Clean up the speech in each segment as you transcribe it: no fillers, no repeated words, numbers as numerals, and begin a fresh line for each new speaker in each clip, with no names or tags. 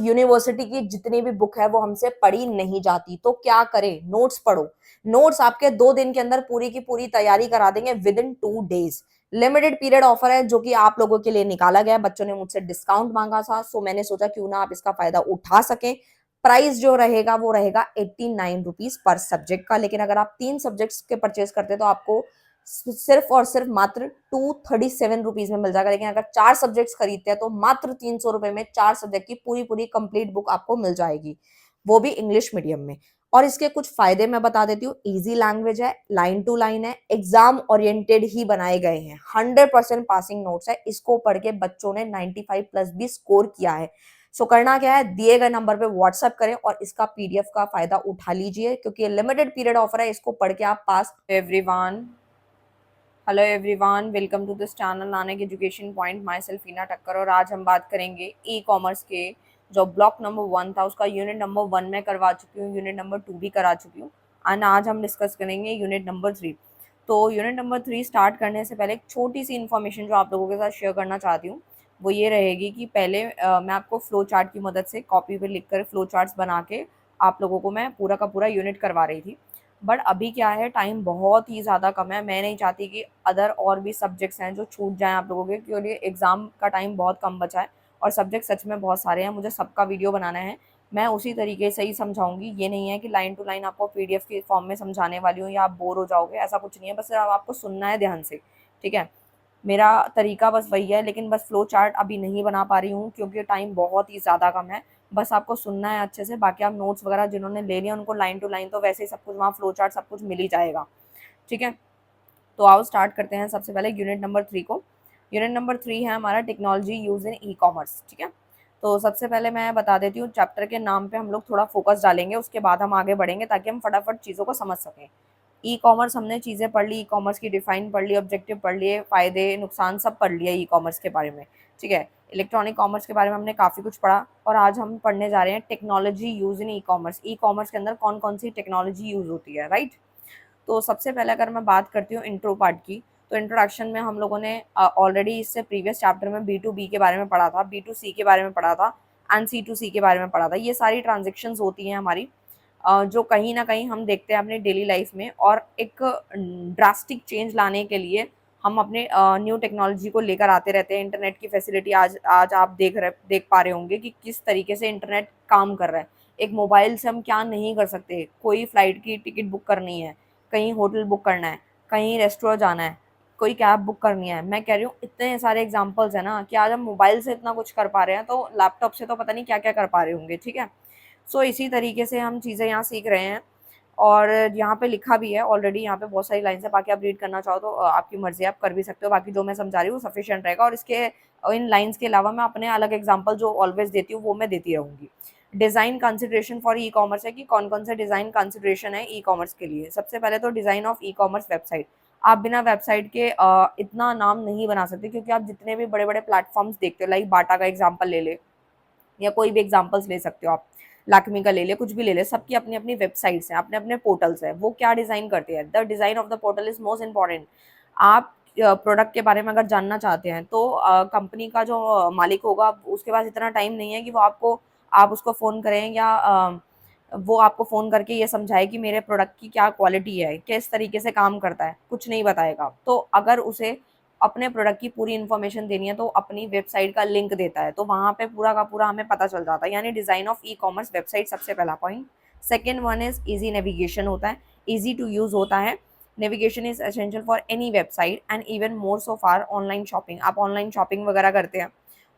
University की जितनी भी बुक है वो हमसे पढ़ी नहीं जाती, तो क्या करें? नोट्स पढ़ो। नोट्स आपके 2 दिन के अंदर पूरी की पूरी तैयारी करा देंगे with in 2 days. Limited period offer है जो कि आप लोगों के लिए निकाला गया है। बच्चों ने मुझसे डिस्काउंट मांगा था, सो मैंने सोचा क्यों ना आप इसका फायदा उठा सकें। प्राइस जो रहेगा वो रहेगा 89 रुपीज पर सब्जेक्ट का, लेकिन अगर आप 3 सब्जेक्ट्स के परचेज करते तो आपको सिर्फ और सिर्फ मात्र 237 रुपीज में मिल जाएगा। लेकिन अगर 4 सब्जेक्ट्स खरीदते हैं तो मात्र 300 रुपए में 4 सब्जेक्ट की पूरी पूरी कंप्लीट बुक आपको मिल जाएगी, वो भी इंग्लिश मीडियम में। और इसके कुछ फायदे मैं बता देती हूँ। इजी लैंग्वेज है, लाइन टू लाइन है, एग्जाम ओरिएंटेड ही बनाए गए हैं, 100% पासिंग नोट्स है। इसको पढ़ के बच्चों ने 95+ भी स्कोर किया है। सो करना क्या है, दिए गए नंबर पे व्हाट्सएप करें और इसका पीडीएफ का फायदा उठा लीजिए, क्योंकि लिमिटेड पीरियड ऑफर है। इसको पढ़ के आप pass. Everyone, hello everyone, welcome to this channel Nanak education point. Myself Heena Thakkar, और आज हम बात करेंगे ई कॉमर्स के जो ब्लॉक नंबर 1 था उसका यूनिट नंबर 1 में करवा चुकी हूँ, यूनिट नंबर 2 भी करा चुकी हूँ, एंड आज हम डिस्कस करेंगे यूनिट नंबर 3। तो यूनिट नंबर 3 स्टार्ट करने से पहले एक छोटी सी इन्फॉर्मेशन जो आप लोगों के साथ शेयर करना चाहती हूँ वो ये रहेगी कि पहले मैं आपको फ्लो चार्ट की मदद से कॉपी पे लिख कर फ्लो चार्ट्स बना के आप लोगों को मैं पूरा का पूरा यूनिट करवा रही थी। बट अभी क्या है, टाइम बहुत ही ज़्यादा कम है। मैं नहीं चाहती कि अदर और भी सब्जेक्ट्स हैं जो छूट जाएं आप लोगों के, क्योंकि एग्ज़ाम का टाइम बहुत कम बचा है और सब्जेक्ट सच में बहुत सारे हैं, मुझे सबका वीडियो बनाना है। मैं उसी तरीके से ही समझाऊंगी, ये नहीं है कि लाइन टू लाइन आपको पीडीएफ के फॉर्म में समझाने वाली हूँ या आप बोर हो जाओगे, ऐसा कुछ नहीं है। बस आपको सुनना है ध्यान से, ठीक है। मेरा तरीका बस वही है, लेकिन बस फ्लो चार्ट अभी नहीं बना पा रही हूँ क्योंकि टाइम बहुत ही ज़्यादा कम है। बस आपको सुनना है अच्छे से, बाकी आप नोट्स वगैरह जिन्होंने ले लिया उनको लाइन टू लाइन तो वैसे ही सब कुछ वहाँ फ्लो चार्ट सब कुछ मिल ही जाएगा, ठीक है। तो आओ स्टार्ट करते हैं सबसे पहले यूनिट नंबर 3 को। यूनिट नंबर 3 है हमारा technology use in e commerce, ठीक है। तो सबसे पहले मैं बता देती हूँ, चैप्टर के नाम पे हम लोग थोड़ा फोकस डालेंगे, उसके बाद हम आगे बढ़ेंगे ताकि हम फटाफट चीज़ों को समझ सकें। ई कॉमर्स हमने चीज़ें पढ़ ली, ई कॉमर्स की डिफाइन पढ़ ली, ऑब्जेक्टिव पढ़ लिए, फ़ायदे नुकसान सब पढ़ लिया ई कॉमर्स के बारे में, ठीक है। इलेक्ट्रॉनिक कॉमर्स के बारे में हमने काफ़ी कुछ पढ़ा और आज हम पढ़ने जा रहे हैं technology use in e commerce. E commerce के अंदर कौन कौन सी टेक्नोलॉजी यूज़ होती है, राइट। तो सबसे पहले अगर मैं बात करती हूँ इंट्रो पार्ट की, तो इंट्रोडक्शन में हम लोगों ने ऑलरेडी इससे प्रीवियस चैप्टर में B2B के बारे में पढ़ा था, B2C के बारे में पढ़ा था एंड C2C के बारे में पढ़ा था। ये सारी ट्रांजेक्शन्स होती हैं हमारी, जो कहीं ना कहीं हम देखते हैं अपने डेली लाइफ में, और एक ड्रास्टिक चेंज लाने के लिए हम अपने न्यू टेक्नोलॉजी को लेकर आते रहते हैं। इंटरनेट की फैसिलिटी आज आज आप देख पा रहे होंगे कि किस तरीके से इंटरनेट काम कर रहा है। एक मोबाइल से हम क्या नहीं कर सकते, कोई फ्लाइट की टिकट बुक करनी है, कहीं होटल बुक करना है, कहीं रेस्टोरेंट जाना है, कोई कैब बुक करनी है। मैं कह रही हूँ इतने सारे एग्जांपल्स हैं ना कि आज हम मोबाइल से इतना कुछ कर पा रहे हैं, तो लैपटॉप से तो पता नहीं क्या क्या कर पा रहे होंगे, ठीक है। सो इसी तरीके से हम चीज़ें यहाँ सीख रहे हैं, और यहाँ पे लिखा भी है ऑलरेडी, यहाँ पे बहुत सारी लाइन्स है, बाकी आप रीड करना चाहो तो आपकी मर्जी, आप कर भी सकते हो। बाकी जो मैं समझा रही हूँ सफिशिएंट रहेगा, और इसके इन लाइन्स के अलावा मैं अपने अलग एग्जाम्पल जो ऑलवेज देती हूँ वो मैं देती रहूँगी। Design consideration for e commerce है कि कौन कौन से डिज़ाइन कंसिडरेशन है ई कॉमर्स के लिए। सबसे पहले तो design of e commerce website. आप बिना वेबसाइट के इतना नाम नहीं बना सकते, क्योंकि आप जितने भी बड़े बड़े प्लेटफॉर्म्स देखते हो, लाइक बाटा का एग्जाम्पल ले ले या कोई भी एग्जांपल्स ले सकते हो आप, लैक्मी का ले ले, कुछ भी ले ले, सबकी अपनी अपनी वेबसाइट्स हैं, अपने अपने पोर्टल्स हैं। वो क्या डिज़ाइन करते हैं, the design of the portal is most important. आप प्रोडक्ट के बारे में अगर जानना चाहते हैं तो कंपनी का जो मालिक होगा उसके पास इतना टाइम नहीं है कि वो आपको, आप उसको फ़ोन करें या वो आपको फ़ोन करके ये समझाए कि मेरे प्रोडक्ट की क्या क्वालिटी है, किस तरीके से काम करता है, कुछ नहीं बताएगा। तो अगर उसे अपने प्रोडक्ट की पूरी इन्फॉर्मेशन देनी है तो अपनी वेबसाइट का लिंक देता है, तो वहाँ पे पूरा का पूरा हमें पता चल जाता है। यानी design of e commerce website सबसे पहला point. Second one is easy navigation होता है, ईजी टू यूज़ होता है। Navigation is essential for any website and even more so far online shopping. आप ऑनलाइन शॉपिंग वगैरह करते हैं,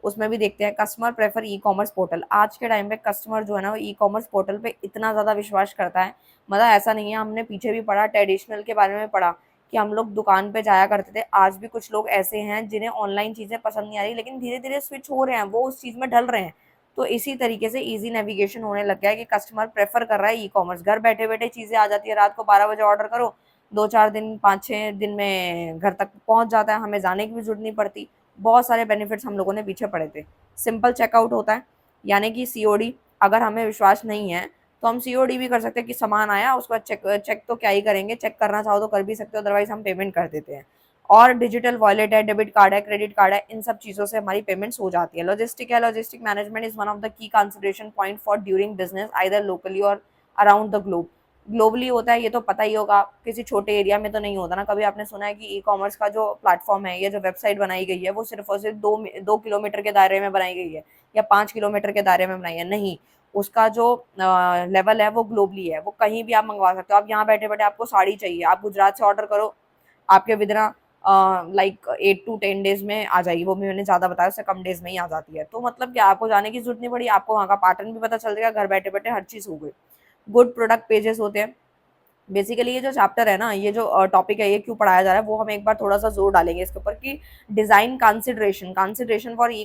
उसमें भी देखते हैं। Customer prefer e commerce portal. आज के टाइम पे कस्टमर जो है ना वो ई कॉमर्स पोर्टल पे इतना ज़्यादा विश्वास करता है, मतलब ऐसा नहीं है। हमने पीछे भी पढ़ा, ट्रेडिशनल के बारे में पढ़ा कि हम लोग दुकान पे जाया करते थे। आज भी कुछ लोग ऐसे हैं जिन्हें ऑनलाइन चीज़ें पसंद नहीं आ रही, लेकिन धीरे धीरे स्विच हो रहे हैं, वो उस चीज़ में ढल रहे हैं। तो इसी तरीके से ईजी नेविगेशन होने लग गया है कि कस्टमर प्रेफर कर रहा है ई कॉमर्स। घर बैठे बैठे चीज़ें आ जाती है, रात को 12 बजे ऑर्डर करो, 2-4 दिन 5-6 दिन में घर तक पहुंच जाता है, हमें जाने की भी जरूरत नहीं पड़ती। बहुत सारे बेनिफिट्स हम लोगों ने पीछे पढ़े थे। सिंपल चेकआउट होता है, यानी कि सीओडी। अगर हमें विश्वास नहीं है तो हम सीओडी भी कर सकते हैं कि सामान आया, उसके बाद चेक चेक तो क्या ही करेंगे, चेक करना चाहो तो कर भी सकते हो, अदरवाइज हम पेमेंट कर देते हैं। और डिजिटल वॉलेट है, डेबिट कार्ड है, क्रेडिट कार्ड है, इन सब चीज़ों से हमारी पेमेंट्स हो जाती है। लॉजिस्टिक है, logistic management is one of the key consideration point for during business either locally और अराउंड द ग्लोब। ग्लोबली होता है, ये तो पता ही होगा, किसी छोटे एरिया में तो नहीं होता ना। कभी आपने सुना है कि ई कॉमर्स का जो प्लेटफॉर्म है, ये जो वेबसाइट बनाई गई है, वो सिर्फ और सिर्फ 2 किलोमीटर के दायरे में बनाई गई है या 5 किलोमीटर के दायरे में बनाई है, नहीं। उसका जो लेवल है वो ग्लोबली है, वो कहीं भी आप मंगवा सकते हो। आप यहाँ बैठे बैठे आपको साड़ी चाहिए, आप गुजरात से ऑर्डर करो, आपके विदिन लाइक 8 to 10 डेज में आ जाएगी। वो भी मैंने ज़्यादा बताया, उससे कम डेज में ही आ जाती है। तो मतलब क्या, आपको जाने की जरूरत नहीं पड़ी, आपको वहाँ का पैटर्न भी पता चल जाएगा, घर बैठे बैठे हर चीज़ हो गई। गुड प्रोडक्ट पेजेस होते हैं। बेसिकली ये जो चैप्टर है ना, ये जो टॉपिक है, ये क्यों पढ़ाया जा रहा है, वो हम एक बार थोड़ा सा जोर डालेंगे इसके ऊपर कि design consideration for e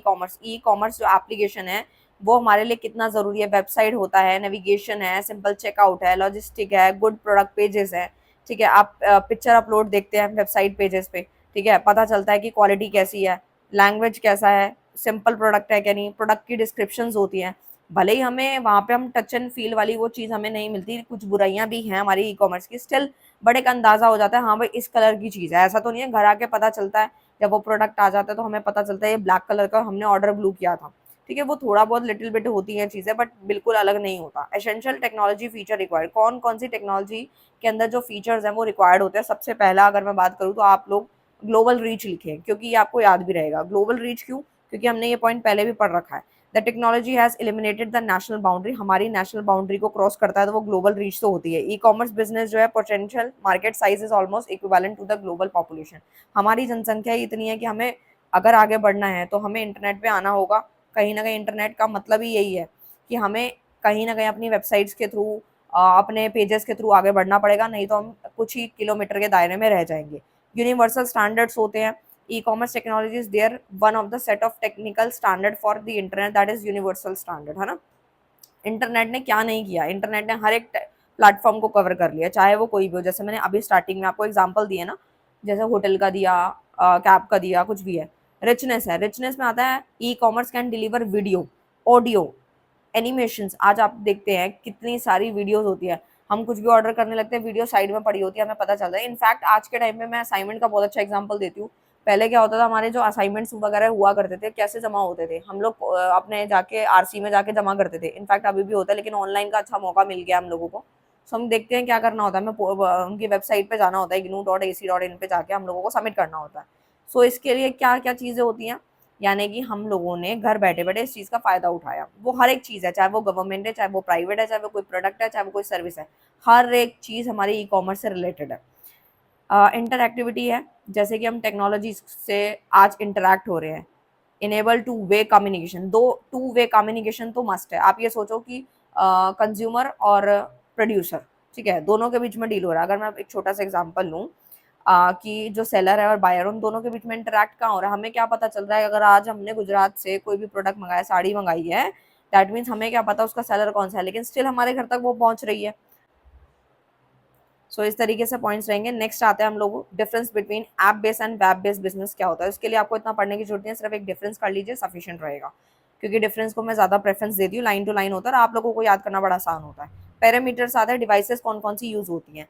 commerce जो एप्लीकेशन है वो हमारे लिए कितना ज़रूरी है। वेबसाइट होता है, नेविगेशन है, सिंपल चेकआउट है, लॉजिस्टिक है, गुड प्रोडक्ट पेजेस है, ठीक है। आप पिक्चर अपलोड देखते हैं वेबसाइट पेजेस पे, ठीक है, पता चलता है कि क्वालिटी कैसी है, लैंग्वेज कैसा है, सिंपल प्रोडक्ट है क्या नहीं, प्रोडक्ट की डिस्क्रिप्शंस होती हैं। भले ही हमें वहाँ पे हम टच एंड फील वाली वो चीज़ हमें नहीं मिलती, कुछ बुराइयाँ भी हैं हमारी ई कॉमर्स की, स्टिल बट एक अंदाज़ा हो जाता है, हाँ भाई इस कलर की चीज़ है। ऐसा तो नहीं है, घर आके पता चलता है, जब वो प्रोडक्ट आ जाता है तो हमें पता चलता है ये ब्लैक कलर का, हमने ऑर्डर ब्लू किया था, ठीक है। वो थोड़ा बहुत लिटिल बिट होती है चीज़ें, बट बिल्कुल अलग नहीं होता। एसेंशियल टेक्नोलॉजी फीचर रिक्वायर्ड, कौन कौन सी टेक्नोलॉजी के अंदर जो फीचर्स हैं वो रिक्वायर्ड होते हैं। सबसे पहला अगर मैं बात करूँ तो आप लोग ग्लोबल रीच लिखें, क्योंकि ये आपको याद भी रहेगा। ग्लोबल रीच क्यों? क्योंकि हमने ये पॉइंट पहले भी पढ़ रखा है। The technology has eliminated the national boundary, हमारी नेशनल बाउंड्री को क्रॉस करता है तो वो ग्लोबल रीच तो होती है। ई कॉमर्स बिजनेस जो है, potential market size is almost equivalent to the global population. हमारी जनसंख्या इतनी है कि हमें अगर आगे बढ़ना है तो हमें इंटरनेट पे आना होगा। कहीं ना कहीं इंटरनेट का मतलब ही यही है कि हमें कहीं ना कहीं अपनी वेबसाइट्स के थ्रू, अपने पेजेस के थ्रू आगे बढ़ना पड़ेगा, नहीं तो हम कुछ ही किलोमीटर के दायरे में रह जाएंगे। यूनिवर्सल स्टैंडर्ड्स होते हैं। e-commerce technology is there one of the set of technical standard for the internet, that is universal standard, है ना। इंटरनेट ने क्या नहीं किया, इंटरनेट ने हर एक प्लेटफॉर्म को कवर कर लिया, चाहे वो कोई भी हो। जैसे मैंने अभी स्टार्टिंग में आपको एग्जांपल दिए ना, जैसे होटल का दिया, कैब का दिया, कुछ भी है। रिचनेस है, रिचनेस में आता है e commerce can deliver video, audio, animations. आज आप देखते हैं कितनी सारी वीडियोस होती है, हम कुछ भी ऑर्डर करने लगते हैं, वीडियो साइड में पड़ी होती है, हमें पता चलता है। इनफैक्ट आज के टाइम में मैं असाइनमेंट का बहुत अच्छा एग्जांपल देती हूँ। पहले क्या होता था, हमारे जो असाइनमेंट्स वगैरह हुआ करते थे, कैसे जमा होते थे, हम लोग अपने जाके आरसी में जाके जमा करते थे। इनफैक्ट अभी भी होता है, लेकिन ऑनलाइन का अच्छा मौका मिल गया हम लोगों को। सो हम देखते हैं क्या करना होता है, हमें उनकी वेबसाइट पे जाना होता है, gnu.ac.in पे जाके हम लोगों को सबमिट करना होता है। सो इसके लिए क्या क्या चीज़ें होती हैं, यानी कि हम लोगों ने घर बैठे बैठे इस चीज़ का फ़ायदा उठाया। वो हर एक चीज़ है, चाहे वो गवर्नमेंट है, चाहे वो प्राइवेट है, चाहे वो कोई प्रोडक्ट है, चाहे वो कोई सर्विस है, हर एक चीज़ हमारी ई कॉमर्स से रिलेटेड है। इंटरएक्टिविटी है, जैसे कि हम टेक्नोलॉजी से आज इंटरैक्ट हो रहे हैं। इनेबल टू वे कम्युनिकेशन, दो टू वे कम्युनिकेशन तो मस्ट है। आप ये सोचो कि कंज्यूमर और प्रोड्यूसर, ठीक है, दोनों के बीच में डील हो रहा है। अगर मैं एक छोटा सा एग्जांपल लूँ, कि जो सेलर है और बायर, उन दोनों के बीच में इंटरैक्ट कहाँ हो रहा है, हमें क्या पता चल रहा है। अगर आज हमने गुजरात से कोई भी प्रोडक्ट मंगाया, साड़ी मंगाई है, दैट मीन्स हमें क्या पता उसका सेलर कौन सा है, लेकिन स्टिल हमारे घर तक वो पहुंच रही है। सो इस तरीके से पॉइंट्स रहेंगे। नेक्स्ट आते हैं हम लोग, difference between app based and web based business क्या होता है। इसके लिए आपको इतना पढ़ने की जरूरत नहीं है, सिर्फ एक डिफरेंस कर लीजिए, सफिशिएंट रहेगा। क्योंकि डिफरेंस को मैं ज़्यादा प्रेफरेंस देती हूँ, लाइन टू लाइन होता है और आप लोगों को याद करना बड़ा आसान होता है। पैरामीटर्स आते हैं, डिवाइसेस कौन कौन सी यूज़ होती हैं।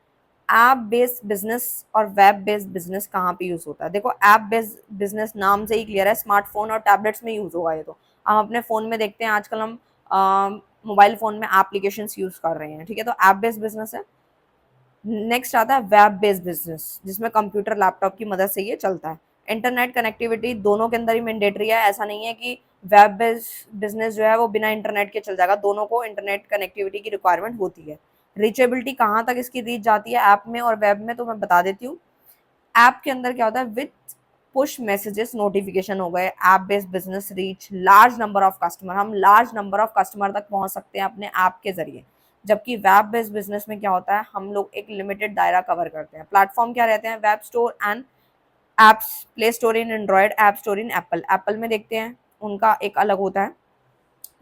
ऐप बेस्ड बिजनेस और वेब बेस्ड बिजनेस कहाँ पे यूज़ होता है। देखो, ऐप बेस्ड बिजनेस नाम से ही क्लियर है, स्मार्टफोन और टैबलेट्स में यूज़ होगा ये। तो हम अपने फ़ोन में देखते हैं आजकल, हम मोबाइल फ़ोन में एप्लीकेशंस यूज़ कर रहे हैं, ठीक है, तो ऐप बेस्ड बिजनेस है। नेक्स्ट आता है वेब बेस्ड बिजनेस, जिसमें कंप्यूटर लैपटॉप की मदद से ये चलता है। इंटरनेट कनेक्टिविटी दोनों के अंदर ही मैंडेटरी है, ऐसा नहीं है कि वेब बेस्ड बिजनेस जो है वो बिना इंटरनेट के चल जाएगा, दोनों को इंटरनेट कनेक्टिविटी की रिक्वायरमेंट होती है। रीचेबिलिटी कहाँ तक इसकी रीच जाती है ऐप में और वेब में, तो मैं बता देती हूँ। ऐप के अंदर क्या होता है, विथ पुश मैसेजेस नोटिफिकेशन हो गए, app based business reach large number of customer, हम लार्ज नंबर ऑफ कस्टमर तक पहुंच सकते हैं अपने ऐप के जरिए। जबकि वेब बेस्ड बिजनेस में क्या होता है, हम लोग एक लिमिटेड दायरा कवर करते हैं। प्लेटफॉर्म क्या रहते हैं, web store and apps, play store in Android, app store in Apple. Apple में देखते हैं उनका एक अलग होता है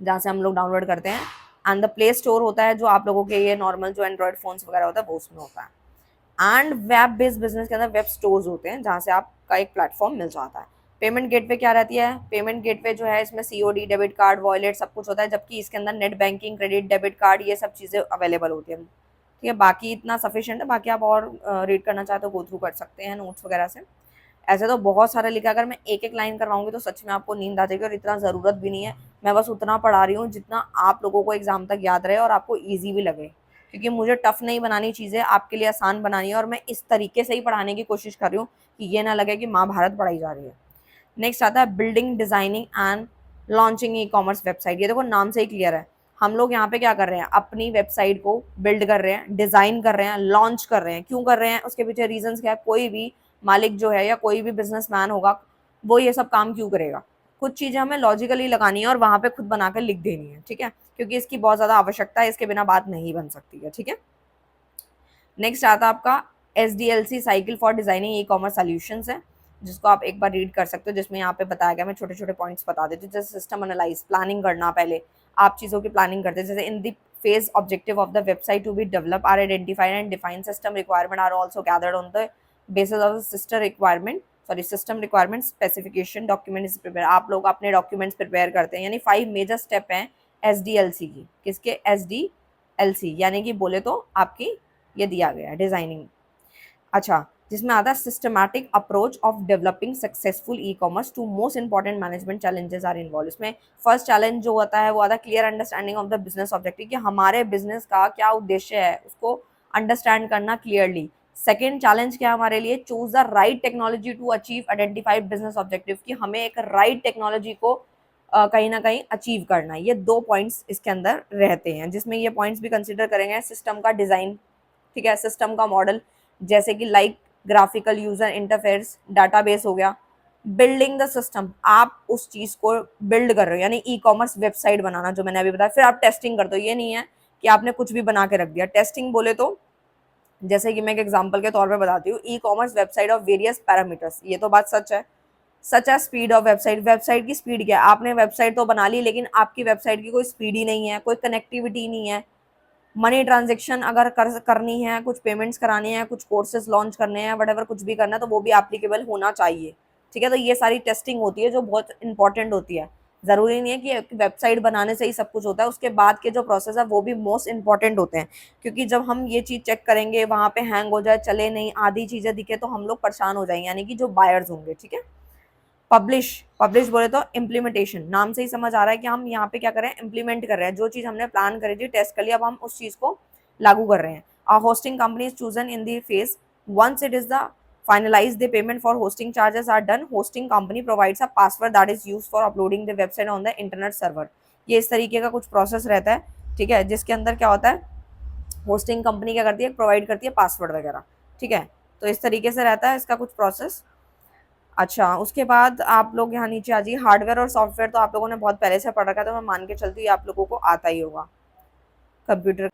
जहाँ से हम लोग डाउनलोड करते हैं, एंड द प्ले स्टोर होता है जो आप लोगों के ये नॉर्मल जो एंड्रॉयड फोन्स वगैरह होता है वो उसमें होता है। एंड वेब बेस्ड बिजनेस के अंदर वेब स्टोर्स होते हैं जहाँ से आपका एक प्लेटफॉर्म मिल जाता है। पेमेंट गेटवे क्या रहती है, पेमेंट गेटवे जो है इसमें सीओडी, डेबिट कार्ड, वॉलेट सब कुछ होता है, जबकि इसके अंदर net banking, credit, debit card, ये सब चीज़ें अवेलेबल होती है, ठीक है। बाकी इतना सफिशिएंट है, बाकी आप और रीड करना चाहते हो गो थ्रू कर सकते हैं नोट्स वगैरह से। ऐसे तो बहुत सारे लिखा, अगर मैं एक एक लाइन करवाऊंगी तो सच में आपको नींद आ जाएगी, और इतना ज़रूरत भी नहीं है। मैं बस उतना पढ़ा रही हूँ जितना आप लोगों को एग्जाम तक याद रहे और आपको ईजी भी लगे, क्योंकि मुझे टफ नहीं बनानी चीज़ें, आपके लिए आसान बनानी है, और मैं इस तरीके से ही पढ़ाने की कोशिश कर रही हूँ कि ये ना लगे कि महाभारत पढ़ाई जा रही है। नेक्स्ट आता है building, designing and launching e commerce website. ये देखो नाम से ही क्लियर है, हम लोग यहाँ पे क्या कर रहे हैं, अपनी वेबसाइट को बिल्ड कर रहे हैं, डिजाइन कर रहे हैं, लॉन्च कर रहे हैं। क्यों कर रहे हैं, उसके पीछे रीजंस क्या है। कोई भी मालिक जो है या कोई भी बिजनेसमैन होगा, वो ये सब काम क्यों करेगा। कुछ चीजें हमें लॉजिकली लगानी है और वहां पे खुद बनाकर लिख देनी है, ठीक है, क्योंकि इसकी बहुत ज्यादा आवश्यकता है, इसके बिना बात नहीं बन सकती है, ठीक है। नेक्स्ट आता है आपका SDLC, cycle for designing e commerce solutions है, जिसको आप एक बार रीड कर सकते हो, जिसमें यहाँ पे बताया गया, मैं छोटे छोटे पॉइंट्स बता देती हूँ। जैसे सिस्टम एनालाइज, प्लानिंग करना, पहले आप चीज़ों की प्लानिंग करते हैं। जैसे in the phase objective of the website to be developed are identified and defined, system requirement are also gathered on the basis of the system requirement specification document is prepared। आप लोग अपने documents prepare करते हैं, यानी 5 major step हैं SDLC की। किसके, SDLC यानी कि बोले तो आपकी ये दिया गया है डिजाइनिंग। अच्छा, जिसमें आता है systematic approach of developing successful e commerce to most important management challenges are involve. इसमें फर्स्ट चैलेंज जो होता है वो आता है clear understanding of the business objective, कि हमारे बिजनेस का क्या उद्देश्य है उसको अंडरस्टैंड करना क्लियरली। सेकेंड चैलेंज क्या है हमारे लिए, choose the right technology to achieve identified business objective, कि हमें एक राइट टेक्नोलॉजी को कहीं ना कहीं अचीव करना है। ये 2 पॉइंट्स इसके अंदर रहते हैं, जिसमें ये पॉइंट्स भी कंसिडर करेंगे सिस्टम का डिजाइन, ठीक है, सिस्टम का मॉडल, जैसे कि like graphical user interface, database हो गया। बिल्डिंग द सिस्टम, आप उस चीज को बिल्ड कर रहे हो, यानी ई कॉमर्स वेबसाइट बनाना जो मैंने अभी बताया। फिर आप टेस्टिंग करते हो, ये नहीं है कि आपने कुछ भी बना के रख दिया। टेस्टिंग बोले तो जैसे कि मैं एक एग्जांपल के तौर पे बताती हूँ, e commerce website of various parameters, ये तो बात सच है। सच है स्पीड ऑफ वेबसाइट, वेबसाइट की स्पीड क्या है, आपने वेबसाइट तो बना ली लेकिन आपकी वेबसाइट की कोई स्पीड ही नहीं है, कोई कनेक्टिविटी नहीं है। मनी ट्रांजेक्शन अगर करनी है, कुछ पेमेंट्स करानी है, कुछ कोर्सेज लॉन्च करने हैं, वट कुछ भी करना है, तो वो भी एप्लीकेबल होना चाहिए, ठीक है। तो ये सारी टेस्टिंग होती है जो बहुत इंपॉर्टेंट होती है। ज़रूरी नहीं है कि वेबसाइट बनाने से ही सब कुछ होता है, उसके बाद के जो प्रोसेस है वो भी मोस्ट इंपॉर्टेंट होते हैं, क्योंकि जब हम ये चीज़ चेक करेंगे वहाँ पे हैंग हो जाए, चले नहीं, आधी चीज़ें दिखे, तो हम लोग परेशान हो जाएंगे, यानी कि जो बायर्स होंगे, ठीक है। पब्लिश, पब्लिश बोले तो इम्प्लीमेंटेशन, नाम से ही समझ आ रहा है कि हम यहाँ पे क्या कर रहे हैं, इम्प्लीमेंट कर रहे हैं। जो चीज़ हमने प्लान करी थी, टेस्ट कर लिया, अब हम उस चीज़ को लागू कर रहे हैं। Our hosting company is chosen in the phase once it is the finalized, the payment for hosting charges are done, hosting company provides a password that is used for uploading the website on the internet server। ये इस तरीके का कुछ process रहता है, ठीक है, जिसके अंदर क्या होता है, होस्टिंग कंपनी क्या करती है, प्रोवाइड करती है पासवर्ड वगैरह, ठीक है। तो इस तरीके से रहता है इसका कुछ प्रोसेस। अच्छा, उसके बाद आप लोग यहाँ नीचे आ जाइए, हार्डवेयर और सॉफ्टवेयर तो आप लोगों ने बहुत पहले से पढ़ रखा है, तो मैं मान के चलती हूँ आप लोगों को आता ही होगा कंप्यूटर,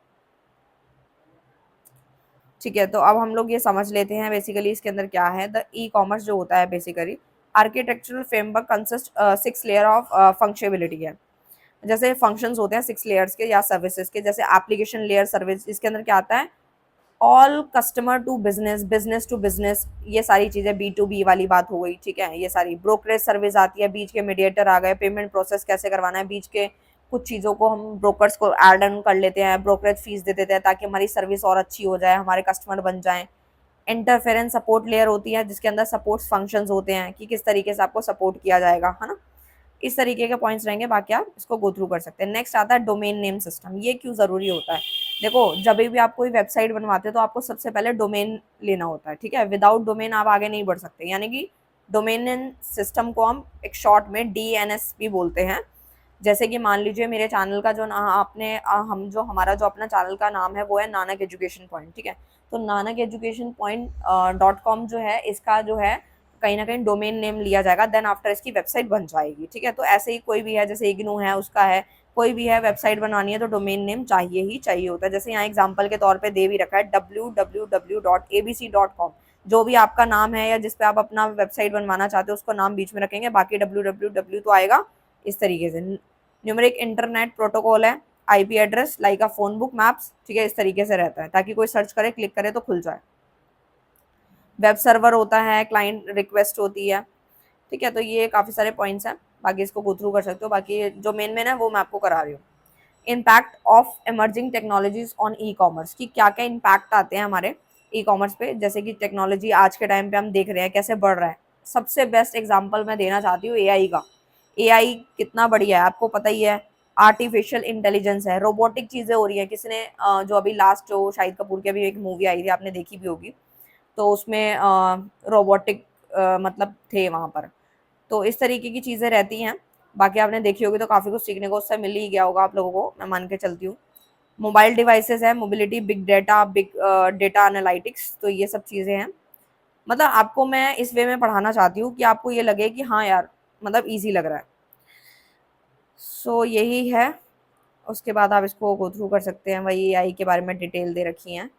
ठीक है। तो अब हम लोग ये समझ लेते हैं बेसिकली इसके अंदर क्या है। द ई कॉमर्स जो होता है basically architectural framework consist 6 layer of functionality है। जैसे फंक्शंस होते हैं 6 लेयर्स के या सर्विसेज के, जैसे एप्लीकेशन लेयर सर्विस, इसके अंदर क्या आता है, all customer to business, business to business, ये सारी चीज़ें B2B वाली बात हो गई, ठीक है। ये सारी ब्रोकरेज सर्विस आती है, बीच के मीडिएटर आ गए, पेमेंट प्रोसेस कैसे करवाना है, बीच के कुछ चीज़ों को हम ब्रोकर्स को ऐड ऑन कर लेते हैं, ब्रोकरेज फीस दे देते हैं ताकि हमारी सर्विस और अच्छी हो जाए, हमारे कस्टमर बन जाएं। इंटरफेरेंस सपोर्ट लेयर होती है, जिसके अंदर सपोर्ट फंक्शंस होते हैं कि किस तरीके से आपको सपोर्ट किया जाएगा, है ना। इस तरीके के पॉइंट्स रहेंगे, बाकी आप इसको गो थ्रू कर सकते हैं। नेक्स्ट आता है डोमेन नेम सिस्टम। ये क्यों ज़रूरी होता है, देखो जब भी आप कोई वेबसाइट बनवाते हो तो आपको सबसे पहले डोमेन लेना होता है, ठीक है। विदाउट डोमेन आप आगे नहीं बढ़ सकते, यानी कि डोमेन नेम सिस्टम को हम एक शॉर्ट में DNS भी बोलते हैं। जैसे कि मान लीजिए मेरे चैनल का जो आपने हम जो हमारा जो अपना चैनल का नाम है वो है नानक एजुकेशन पॉइंट, ठीक है। तो नानक एजुकेशन पॉइंट .com जो है, इसका जो है कहीं ना कहीं डोमेन नेम लिया जाएगा, देन आफ्टर इसकी वेबसाइट बन जाएगी, ठीक है। तो ऐसे ही कोई भी है, जैसे इग्नू है उसका है, कोई भी है वेबसाइट बनानी है तो डोमेन नेम चाहिए ही चाहिए होता है। जैसे यहाँ एग्जांपल के तौर पे दे भी रखा है www.abc.com, जो भी आपका नाम है या जिस पे आप अपना वेबसाइट बनवाना चाहते हो उसको नाम बीच में रखेंगे, बाकी www तो आएगा इस तरीके से। न्यूमेरिक इंटरनेट प्रोटोकॉल है, IP एड्रेस लाइक अ फोन बुक मैप्स, ठीक है, इस तरीके से रहता है ताकि कोई सर्च करे, क्लिक करे तो खुल जाए। वेब सर्वर होता है, क्लाइंट रिक्वेस्ट होती है, ठीक है। तो ये काफ़ी सारे पॉइंट्स हैं, बाकी इसको गो थ्रू कर सकते हो, बाकी जो मेन है वो मैं आपको करा रही हूँ। Impact of emerging technologies on e commerce, की क्या क्या इम्पैक्ट आते हैं हमारे ई कॉमर्स पे। जैसे कि टेक्नोलॉजी आज के टाइम पे हम देख रहे हैं कैसे बढ़ रहा है, सबसे बेस्ट एग्जांपल मैं देना चाहती हूँ एआई का। एआई कितना बढ़िया है आपको पता ही है, आर्टिफिशियल इंटेलिजेंस है, रोबोटिक चीजें हो रही है। किसी ने जो अभी लास्ट जो शाहिद कपूर की अभी एक मूवी आई थी आपने देखी भी होगी, तो उसमें रोबोटिक मतलब थे वहां पर। तो इस तरीके की चीजें रहती हैं। बाकी आपने देखी होगी तो काफी कुछ सीखने को उससे मिल ही गया होगा आप लोगों को, मैं मान के चलती हूँ। मोबाइल डिवाइसेस है, mobility, big data, big data analytics, तो ये सब चीजें हैं। मतलब आपको मैं इस वे में पढ़ाना चाहती हूँ कि आपको ये लगे कि हाँ यार मतलब इजी लग रहा है। सो यही है। उसके बाद आप इसको गो थ्रू कर सकते हैं, वही एआई के बारे में डिटेल दे रखी हैं।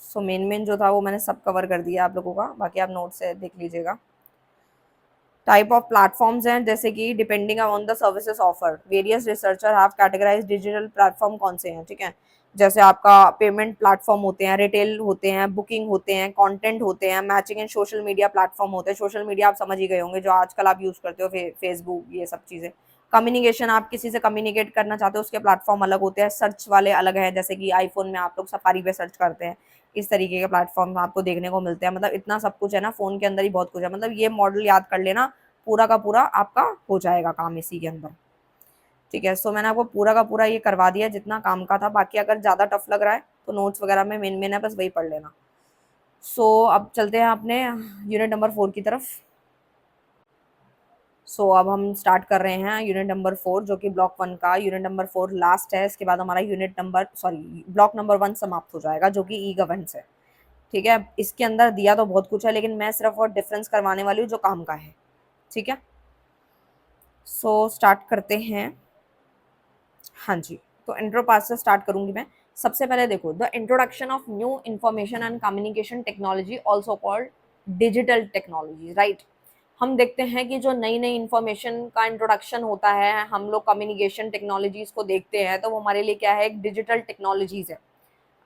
सो मेन मेन जो था वो मैंने सब कवर कर दिया आप लोगों का, बाकी आप नोट से देख लीजिएगा। टाइप ऑफ प्लेटफॉर्म्स हैं, जैसे कि depending on the services offer various researcher have categorise digital platform कौन से हैं, ठीक है। जैसे आपका पेमेंट प्लेटफॉर्म होते हैं, रिटेल होते हैं, बुकिंग होते हैं, कंटेंट होते हैं, matching and social media platform होते हैं। सोशल मीडिया आप समझ ही गए होंगे, जो आजकल आप यूज करते हो, फेसबुक, ये सब चीजें। कम्युनिकेशन, आप किसी से कम्युनिकेट करना चाहते हो उसके प्लेटफॉर्म अलग होते हैं। सर्च वाले अलग हैं, जैसे कि आईफोन में आप लोग सफारी पे सर्च करते हैं, इस तरीके के प्लेटफॉर्म आपको देखने को मिलते हैं। मतलब इतना सब कुछ है ना, फोन के अंदर ही बहुत कुछ है। मतलब ये मॉडल याद कर लेना, पूरा का पूरा आपका हो जाएगा काम इसी के अंदर, ठीक है। सो मैंने आपको पूरा का पूरा ये करवा दिया जितना काम का था। बाकी अगर ज़्यादा टफ लग रहा है तो नोट्स वगैरह में मेन मेन है, बस वही पढ़ लेना। सो अब चलते हैं अपने यूनिट नंबर 4 की तरफ। सो अब हम स्टार्ट कर रहे हैं यूनिट नंबर 4, जो कि ब्लॉक 1 का यूनिट नंबर 4 लास्ट है। इसके बाद हमारा ब्लॉक नंबर 1 समाप्त हो जाएगा, जो कि ई गवर्नेंस है, ठीक है। इसके अंदर दिया तो बहुत कुछ है, लेकिन मैं सिर्फ और डिफरेंस करवाने वाली हूँ जो काम का है, ठीक है। सो स्टार्ट करते हैं। हाँ जी, तो इंट्रो पार्ट से स्टार्ट करूंगी मैं। सबसे पहले देखो, the introduction of new information and communication technology also called digital technology, right. हम देखते हैं कि जो नई नई इंफॉर्मेशन का इंट्रोडक्शन होता है, हम लोग कम्युनिकेशन टेक्नोलॉजीज को देखते हैं, तो वो हमारे लिए क्या है, एक डिजिटल टेक्नोलॉजीज है।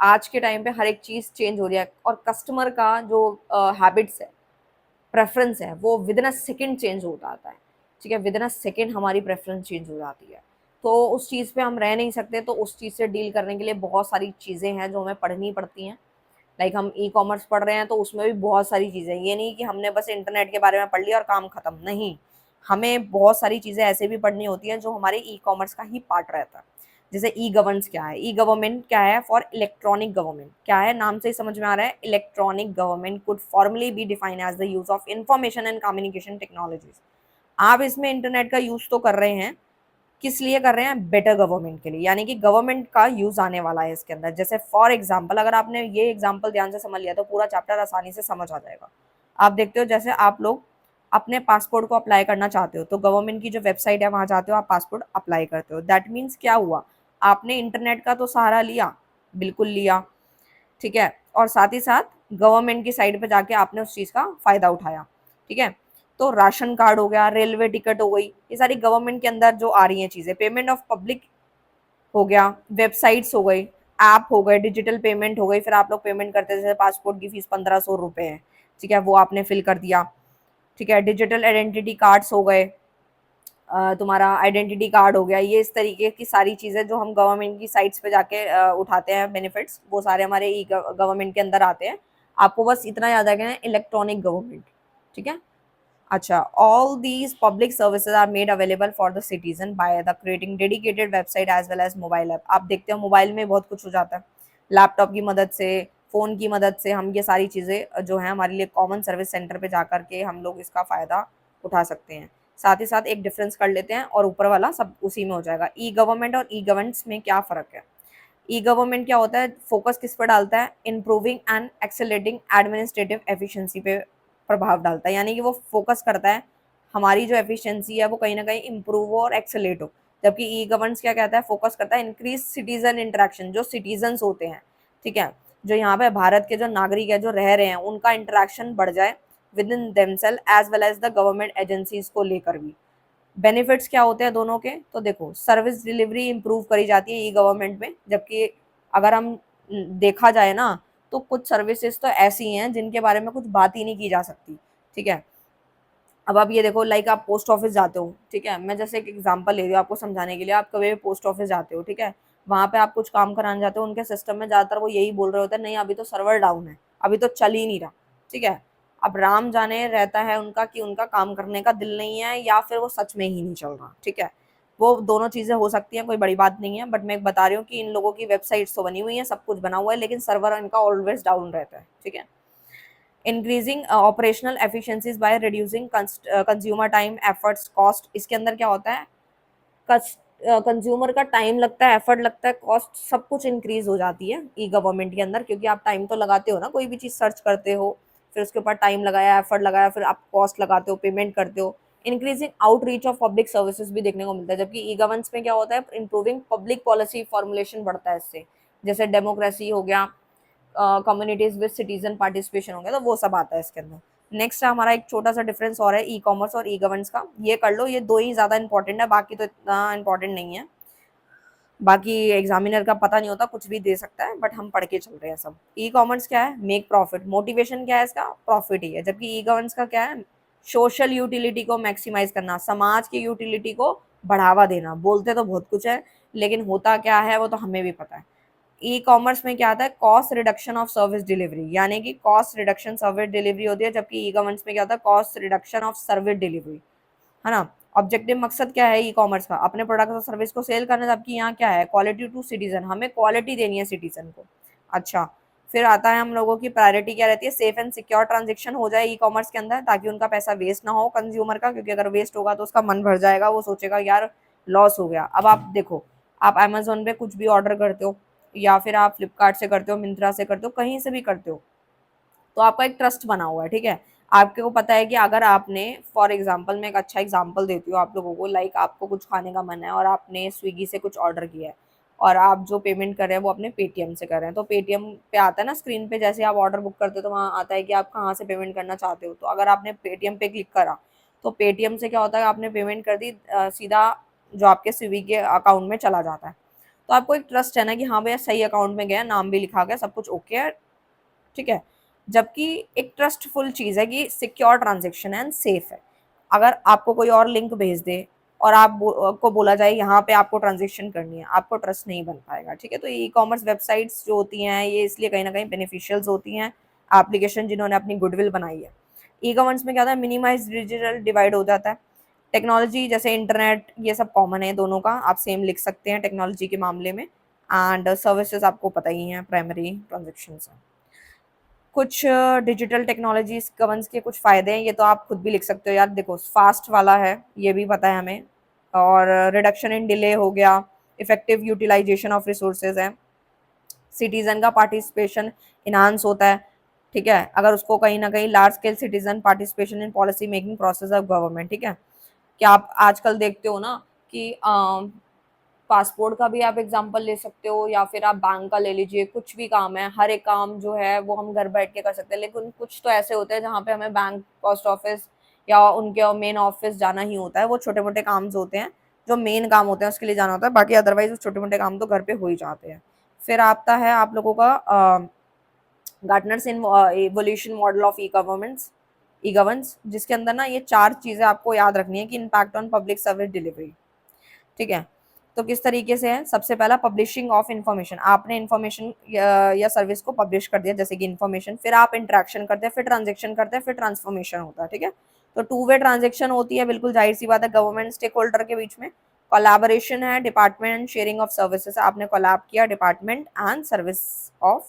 आज के टाइम पे हर एक चीज चेंज हो रही है, और कस्टमर का जो हैबिट्स है, प्रेफरेंस है, वो with in a second change होता आता है, ठीक है। विद इन अ सेकेंड हमारी प्रेफरेंस चेंज हो जाती है। तो उस चीज़ पे हम रह नहीं सकते, तो उस चीज़ से डील करने के लिए बहुत सारी चीज़ें हैं जो हमें पढ़नी पड़ती हैं। लाइक हम ई कॉमर्स पढ़ रहे हैं तो उसमें भी बहुत सारी चीज़ें, ये नहीं कि हमने बस इंटरनेट के बारे में पढ़ लिया और काम खत्म, नहीं। हमें बहुत सारी चीज़ें ऐसे भी पढ़नी होती हैं जो हमारे ई कॉमर्स का ही पार्ट रहता है। जैसे ई गवर्नेंस क्या है, ई गवर्नमेंट क्या है, फॉर इलेक्ट्रॉनिक गवर्नमेंट क्या है, नाम से ही समझ में आ रहा है। Electronic government could formally be define as the use of information and communication technologies. आप इसमें इंटरनेट का यूज तो कर रहे हैं, किस लिए कर रहे हैं, बेटर गवर्नमेंट के लिए, यानी कि गवर्नमेंट का यूज आने वाला है इसके अंदर। जैसे फॉर एग्जाम्पल, अगर आपने ये एग्जाम्पल ध्यान से समझ लिया तो पूरा चैप्टर आसानी से समझ आ जाएगा। आप देखते हो, जैसे आप लोग अपने पासपोर्ट को अप्लाई करना चाहते हो, तो गवर्नमेंट की जो वेबसाइट है वहां जाते हो, आप पासपोर्ट अप्लाई करते हो। दैट मीन्स क्या हुआ, आपने इंटरनेट का तो सहारा लिया, बिल्कुल लिया, ठीक है। और साथ ही साथ गवर्नमेंट की साइट पे जाके आपने उस चीज का फायदा उठाया, ठीक है। तो राशन कार्ड हो गया, रेलवे टिकट हो गई, ये सारी गवर्नमेंट के अंदर जो आ रही हैं चीजें, पेमेंट ऑफ पब्लिक हो गया, वेबसाइट्स हो गई, ऐप हो गए, डिजिटल पेमेंट हो गई। फिर आप लोग पेमेंट करते हैं, जैसे पासपोर्ट की फीस 1500 रुपए है, ठीक है, वो आपने फिल कर दिया, ठीक है। डिजिटल आइडेंटिटी कार्ड्स हो गए, तुम्हारा आइडेंटिटी कार्ड हो गया, ये इस तरीके की सारी चीज़ें जो हम गवर्नमेंट की साइट्स पे जाके उठाते हैं बेनिफिट्स, वो सारे हमारे ई गवर्नमेंट के अंदर आते हैं। आपको बस इतना याद रखना है, इलेक्ट्रॉनिक गवर्नमेंट, ठीक है। अच्छा, all these public services are made available for the citizen by the creating dedicated website as well as mobile app. आप देखते हो मोबाइल में बहुत कुछ हो जाता है, लैपटॉप की मदद से, फ़ोन की मदद से हम ये सारी चीज़ें जो हैं हमारे लिए कॉमन सर्विस सेंटर पे जाकर के हम लोग इसका फ़ायदा उठा सकते हैं। साथ ही साथ एक डिफरेंस कर लेते हैं और ऊपर वाला सब उसी में हो जाएगा। ई गवर्नमेंट और ई गवर्नेंस में क्या फ़र्क है। ई गवर्नमेंट क्या होता है, फोकस किस पर डालता है, improving and accelerating administrative efficiency पे प्रभाव डालता है, यानी कि वो फोकस करता है हमारी जो एफिशिएंसी है वो कहीं ना कहीं इंप्रूव हो और एक्सेलेट हो। जबकि ई गवर्नेंस क्या कहता है, फोकस करता है इंक्रीज सिटीजन इंटरेक्शन, जो सिटीजन्स होते हैं, ठीक है, जो यहाँ पे भारत के जो नागरिक है जो रह रहे हैं, उनका इंटरेक्शन बढ़ जाए with in themselves as well as the government agencies को लेकर भी। बेनिफिट्स क्या होते हैं दोनों के, तो देखो, सर्विस डिलीवरी इंप्रूव करी जाती है ई गवर्नमेंट में, जबकि अगर हम देखा जाए ना, तो कुछ सर्विसेज तो ऐसी हैं जिनके बारे में कुछ बात ही नहीं की जा सकती, ठीक है। अब आप ये देखो, लाइक आप पोस्ट ऑफिस जाते हो, ठीक है, मैं जैसे एक एग्जांपल ले रही हूँ आपको समझाने के लिए। आप कभी भी पोस्ट ऑफिस जाते हो, ठीक है, वहां पे आप कुछ काम कराने जाते हो, उनके सिस्टम में ज्यादातर वो यही बोल रहे होते हैं, नहीं अभी तो सर्वर डाउन है, अभी तो चल ही नहीं रहा, ठीक है। अब राम जाने रहता है उनका कि उनका काम करने का दिल नहीं है या फिर वो सच में ही नहीं चल रहा, ठीक है। वो दोनों चीज़ें हो सकती हैं, कोई बड़ी बात नहीं है, बट मैं बता रही हूँ कि इन लोगों की वेबसाइट्स तो बनी हुई हैं, सब कुछ बना हुआ है, लेकिन सर्वर इनका ऑलवेज डाउन रहता है, ठीक है। Increasing operational efficiencies by reducing consumer time, efforts, cost. इसके अंदर क्या होता है, कंज्यूमर का टाइम लगता है, एफर्ट लगता है, कॉस्ट सब कुछ इंक्रीज हो जाती है ई गवर्नमेंट के अंदर, क्योंकि आप टाइम तो लगाते हो ना, कोई भी चीज़ सर्च करते हो, फिर उसके ऊपर टाइम लगाया, एफर्ट लगाया, फिर आप कॉस्ट लगाते हो, पेमेंट करते हो। Increasing outreach of public services भी देखने को मिलता है, जबकि ई गवर्नेंस में क्या होता है, इंप्रूविंग पब्लिक पॉलिसी फॉर्मुलेशन बढ़ता है इससे, जैसे डेमोक्रेसी हो गया, कम्युनिटीज विद सिटीजन पार्टिसिपेशन हो गया, तो वो सब आता है इसके अंदर। नेक्स्ट हमारा एक छोटा सा डिफरेंस और है ई कॉमर्स और ई गवर्नेंस का, ये कर लो, ये दो ही ज्यादा इंपॉर्टेंट है, बाकी तो इतना इंपॉर्टेंट नहीं है। बाकी एग्जामिनर का पता नहीं होता, कुछ भी दे सकता है, बट हम पढ़ के चल रहे हैं सब। ई कॉमर्स क्या है, मेक प्रॉफिट, मोटिवेशन क्या है इसका, प्रॉफिट ही है। जबकि ई गवर्नेंस का क्या है, सोशल यूटिलिटी को मैक्सिमाइज करना, समाज की यूटिलिटी को बढ़ावा देना। बोलते तो बहुत कुछ है, लेकिन होता क्या है वो तो हमें भी पता है। ई कॉमर्स में क्या आता है, cost reduction of service delivery, यानी कि कॉस्ट रिडक्शन सर्विस डिलीवरी होती है, जबकि ई गवर्नेंस में क्या होता है, cost reduction of service delivery, है ना। ऑब्जेक्टिव मकसद क्या है ई कॉमर्स का, अपने प्रोडक्ट और सर्विस को सेल करना, जबकि यहाँ क्या है, क्वालिटी टू सिटीजन, हमें क्वालिटी देनी है सिटीजन को। अच्छा, फिर आता है हम लोगों की प्रायोरिटी क्या रहती है, सेफ एंड सिक्योर ट्रांजेक्शन हो जाए ई कॉमर्स के अंदर, ताकि उनका पैसा वेस्ट ना हो कंज्यूमर का, क्योंकि अगर वेस्ट होगा तो उसका मन भर जाएगा, वो सोचेगा यार लॉस हो गया। अब आप देखो, आप अमेजोन पे कुछ भी ऑर्डर करते हो, या फिर आप फ्लिपकार्ट से करते हो, मिंत्रा से करते हो, कहीं से भी करते हो, तो आपका एक ट्रस्ट बना हुआ है, ठीक है। आपके को पता है कि अगर आपने, फॉर एग्जांपल मैं एक अच्छा एग्जांपल देती हूँ आप लोगों को, लाइक आपको कुछ खाने का मन है और आपने स्विगी से कुछ ऑर्डर किया है, और आप जो पेमेंट कर रहे हैं वो अपने पेटीएम से कर रहे हैं, तो पेटीएम पे आता है ना स्क्रीन पे, जैसे आप ऑर्डर बुक करते हो तो वहाँ आता है कि आप कहाँ से पेमेंट करना चाहते हो। तो अगर आपने पेटीएम पे क्लिक करा, तो पेटीएम से क्या होता है, आपने पेमेंट कर दी, सीधा जो आपके स्विगी के अकाउंट में चला जाता है। तो आपको एक ट्रस्ट है ना कि हाँ भैया सही अकाउंट में गया, नाम भी लिखा गया, सब कुछ ओके है, ठीक है। जबकि एक ट्रस्टफुल चीज़ है कि सिक्योर ट्रांजेक्शन है एंड सेफ है। अगर आपको कोई और लिंक भेज दे और आपको बोला जाए यहाँ पे आपको ट्रांजेक्शन करनी है, आपको ट्रस्ट नहीं बन पाएगा, ठीक है। तो ई कॉमर्स वेबसाइट्स जो होती हैं ये इसलिए कहीं ना कहीं बेनिफिशियल्स होती हैं, एप्लीकेशन जिन्होंने अपनी गुडविल बनाई है। ई कॉमर्स में क्या होता है, मिनिमाइज डिजिटल डिवाइड हो जाता है। टेक्नोलॉजी जैसे इंटरनेट, ये सब कॉमन है दोनों का, आप सेम लिख सकते हैं टेक्नोलॉजी के मामले में। एंड सर्विसेज आपको पता ही है, प्राइमरी ट्रांजेक्शन है। कुछ डिजिटल टेक्नोलॉजीज गवर्नेंस के कुछ फ़ायदे हैं, ये तो आप खुद भी लिख सकते हो यार, देखो फास्ट वाला है, ये भी पता है हमें, और रिडक्शन इन डिले हो गया, इफेक्टिव यूटिलाइजेशन ऑफ रिसोर्सेज है, सिटीजन का पार्टिसिपेशन इन्हांस होता है, ठीक है, अगर उसको कहीं ना कहीं large scale citizen participation in policy making process of government, ठीक है। क्या आप आजकल देखते हो ना कि पासपोर्ट का भी आप एग्जांपल ले सकते हो, या फिर आप बैंक का ले लीजिए, कुछ भी काम है, हर एक काम जो है वो हम घर बैठ के कर सकते हैं, लेकिन कुछ तो ऐसे होते हैं जहाँ पे हमें बैंक, पोस्ट ऑफिस या उनके मेन ऑफिस जाना ही होता है। वो छोटे मोटे काम होते हैं, जो मेन काम होते हैं उसके लिए जाना होता है, बाकी अदरवाइज छोटे मोटे काम तो घर पे हो ही जाते हैं। फिर आता है आप लोगों का Gartner's evolution model of e governance, जिसके अंदर ना ये 4 चीजें आपको याद रखनी है कि impact on public service delivery, ठीक है। तो किस तरीके से है, सबसे पहला पब्लिशिंग ऑफ इन्फॉर्मेशन, आपने इन्फॉर्मेशन या सर्विस को पब्लिश कर दिया, जैसे कि इन्फॉर्मेशन, फिर आप इंटरेक्शन करते हैं, फिर ट्रांजेक्शन करते हैं, फिर ट्रांसफॉर्मेशन होता है, ठीक है। तो टू वे ट्रांजेक्शन होती है, बिल्कुल जाहिर सी बात है, गवर्नमेंट स्टेक होल्डर के बीच में। कोलैबोरेशन है, department and sharing of services, आपने कोलैब किया department and service of,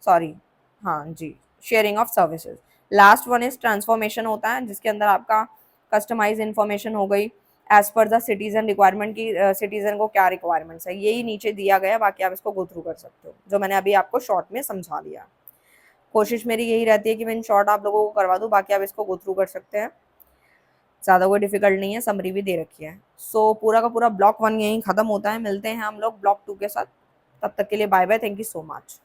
sorry, हाँ जी, sharing of services. Last one is transformation होता है, जिसके अंदर आपका कस्टमाइज इन्फॉर्मेशन हो गई as per the citizen requirement की, सिटीजन को क्या रिक्वायरमेंट्स है, यही नीचे दिया गया है, बाकी आप इसको गो थ्रू कर सकते हो, जो मैंने अभी आपको शॉर्ट में समझा दिया। कोशिश मेरी यही रहती है कि मैं इन शॉर्ट आप लोगों को करवा दूँ, बाकी आप इसको गो थ्रू कर सकते हैं, ज़्यादा कोई डिफिकल्ट नहीं है, समरी भी दे रखी है। सो पूरा का पूरा ब्लॉक 1 यहीं खत्म होता है, मिलते हैं हम लोग ब्लॉक 2 के साथ, तब तक के लिए bye bye, thank you so much.